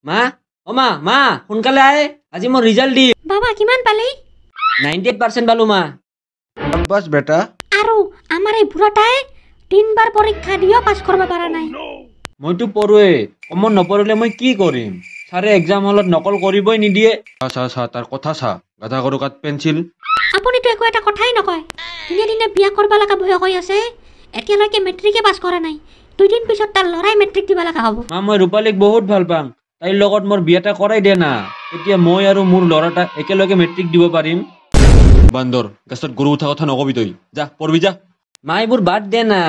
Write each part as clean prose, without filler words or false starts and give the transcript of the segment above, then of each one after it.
মা ও মা মা সোনকালে আয় আজি মোৰ ৰিজাল্ট দি বাবা কিমান পালে 98% পালো মা বাস বেটা আৰু আমাৰ এই বুঢ়াটাই 3 বাৰ পৰীক্ষা দিও পাছ কৰিব পৰা নাই মইতো পঢ়ুৱে কমন নপঢ়িলে মই কি কৰিম ছাৰে এক্সাম হলত নকল কৰিবই নিদিয়ে চা তাৰ কথা চা গাধা গৰু কাট পেঞ্চিল আপুনিতো একো এটা কথাই নকয় দিনে দিনে বিয়া কৰিব লগা ভয় হৈ আছে এতিয়ালৈকে মেট্ৰিকে পাছ কৰা নাই 2 দিন পিছত তাৰ লৰাই মেট্ৰিক দিব লগা হ'ব মা মই ৰূপালীক বহুত ভাল পাম তাইৰ লগত মোৰ বিয়াটা কৰাই দে না এতিয়া মই আৰু মোৰ ল'ৰাটা একেলগে মেট্ৰিক দিব পাৰিম বান্দৰ গছত গৰু উঠা কথা নকবি তই যা পঢ়বি যা মা এইবোৰ বাদ দে না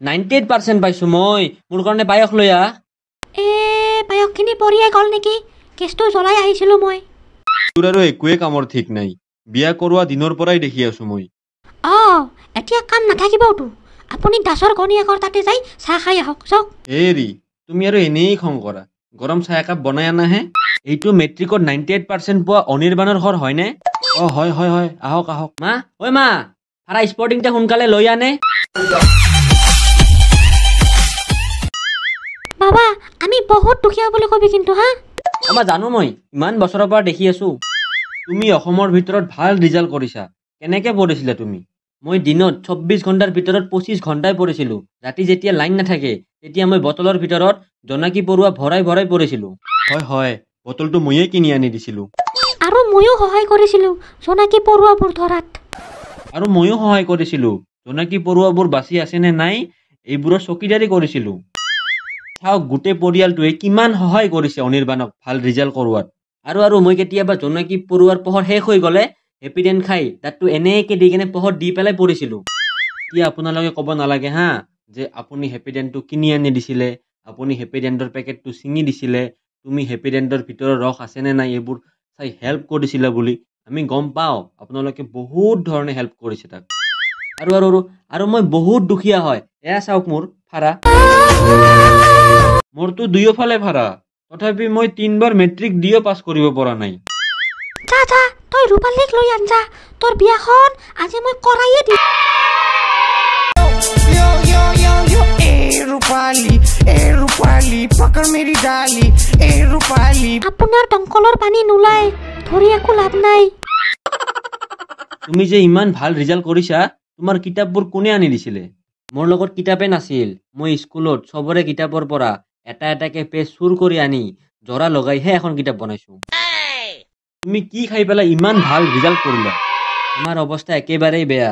98% পাইছো মই মোৰ কাৰণে পায়স লৈ আহ পায়সখিনি পৰিয়াই গ'ল নেকি কেছটো জ্বলাই আহিছিলোঁ মই তোৰ আৰু একোৱে কামৰ ঠিক নাই বিয়া কৰোৱা দিনৰ পৰাই দেখি আছো মই এতিয়া কাম নাথাকিবতো আপুনি দাসৰ গণীয়েকৰ তাতে যাই চাহ খাই আহক যাওক হেৰি তুমি আৰু এনেই খং কৰা গৰম চাহ একাপ বনাই আনাহে এইটো মেট্ৰিকত 98% পোৱা অনিৰ্বাণৰ ঘৰ হয়নে হয় আহক মা ঐ মা ভাড়া স্পৰ্টিংটা সোনকালে লৈ আনে বাবা আমি বহুত দুখীয়া বুলি কবি কিন্তু হা আমাৰ জানো মই ইমান বছৰৰ পৰা দেখি আছো তুমি অসমৰ ভিতৰত ভাল ৰিজাল্ট কৰিছা কেনেকৈ পঢ়িছিলা তুমি মই দিনত 24 ঘণ্টাৰ ভিতৰত 25 ঘণ্টাই পঢ়িছিলোঁ ৰাতি যেতিয়া লাইন নাথাকে তেতিয়া মই বটলৰ ভিতৰত জোনাকী পৰুৱা ভৰাই ভৰাই পঢ়িছিলোঁ হয় বটলটো ময়ে কিনি আনি দিছিলোঁ আৰু ময়ো সহায় কৰিছিলোঁ জোনাকী পৰুৱাবোৰ ধৰাত আৰু ময়ো সহায় কৰিছিলোঁ জোনাকী পৰুৱাবোৰ বাচি আছে নে নাই এইবোৰৰ চকীদাৰী কৰিছিলোঁ চাওক গোটেই পৰিয়ালটোৱে কিমান সহায় কৰিছে অনিৰ্বাণক ভাল ৰিজাল্ট কৰোৱাত আৰু মই কেতিয়াবা জোনাকী পৰুৱাৰ পোহৰ শেষ হৈ গ'লে হেপিডেণ্ট খাই তাততো এনেকৈ দি কেনে পোহৰ দি পেলাই পঢ়িছিলোঁ এতিয়া আপোনালোকে ক'ব নালাগে হা যে আপুনি হেপিডেণ্টটো কিনি আনি দিছিলে আপুনি হেপিডেণ্টৰ পেকেটটো ছিঙি দিছিলে তুমি হেপিডেণ্টৰ ভিতৰৰ ৰস আছেনে নাই এইবোৰ চাই হেল্প কৰিছিলা বুলি আমি গম পাওঁ আপোনালোকে বহুত ধৰণে হেল্প কৰিছে তাক আৰু মই বহুত দুখীয়া হয় এয়া চাওক মোৰ ভাড়া মোৰতো দুয়োফালে ভাড়া তথাপি মই 3 বাৰ মেট্ৰিক দিও পাছ কৰিব পৰা নাই যা তই ৰূপালীক লৈ আন যা তোৰ বিয়াখন আজি মই কৰাইয়ে দিম रूपाली पकड़ मेरी डाली ए रूपाली আপোনাৰ টংকলৰ পানী নুলাই ধৰি একো লাভ নাই তুমি যে ইমান ভাল ৰিজাল্ট কৰিছা তোমাৰ কিতাপবোৰ কোনে আনি দিছিলে মোৰ লগত কিতাপে নাছিল মই স্কুলত সবৰে কিতাপৰ পৰা এটা এটাকে পেজ চুৰ কৰি আনি জৰা লগাইহে এখন কিতাপ বনাইছো তুমি কি খাই পেলাই ইমান ভাল ৰিজাল্ট কৰিলা আমাৰ অৱস্থা একেবাৰেই বেয়া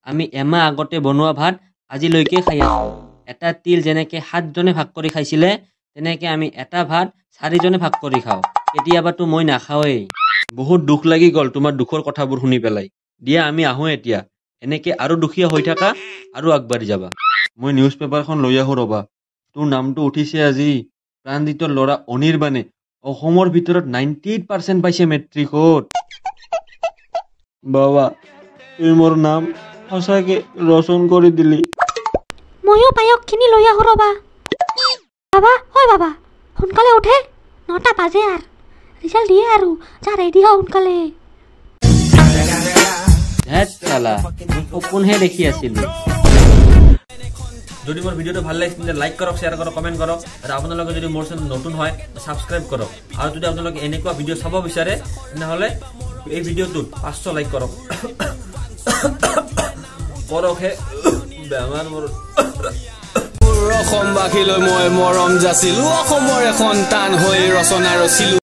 আমি এমাহ আগতে বনোৱা ভাত আজিলৈকে খাই আছো এটা তিল যেনেকৈ 7 জনে ভাগ কৰি খাইছিলে তেনেকৈ আমি এটা ভাত 4 জনে ভাগ কৰি খাওঁ কেতিয়াবাতো মই নাখাওঁৱেই বহুত দুখ লাগি গ'ল তোমাৰ দুখৰ কথাবোৰ শুনি পেলাই দিয়া আমি আহোঁ এতিয়া এনেকৈ আৰু দুখীয়া হৈ থাকা আৰু আগবাঢ়ি যাবা মই নিউজ পেপাৰখন লৈ আহোঁ ৰ'বা তোৰ নামটো উঠিছে আজি প্ৰাণজিতৰ ল'ৰা অনিৰ্বাণে অসমৰ ভিতৰত 98% পাইছে মেট্ৰিকত বাবা তুই মোৰ নাম সঁচাকে ৰচন কৰি দিলি ময়ো পায়সখিনি লৈ আহোঁ ৰ'বা বাবা সোনকালে উঠে 9টা বাজে আৰু ৰিজাল্ট দিয়ে আৰু যা ৰেডি হ সোনকালে ধেত চালা সপোনহে দেখি আছিলোঁ যদি মোৰ ভিডিঅ'টো ভাল লাগিছে তেন্তে লাইক কৰক শ্বেয়াৰ কৰক কমেণ্ট কৰক আৰু আপোনালোকে যদি মোৰ চেনেল নতুন হয় ছাবস্ক্ৰাইব কৰক আৰু যদি আপোনালোকে এনেকুৱা ভিডিঅ' চাব বিচাৰে তেনেহ'লে এই ভিডিঅ'টোত 500 লাইক কৰক কৰকহে বেমাৰ মোৰ অসমবাসীলৈ মই মৰম যাচিলো অসমৰ এখন টান হৈ ৰচনা ৰচিলো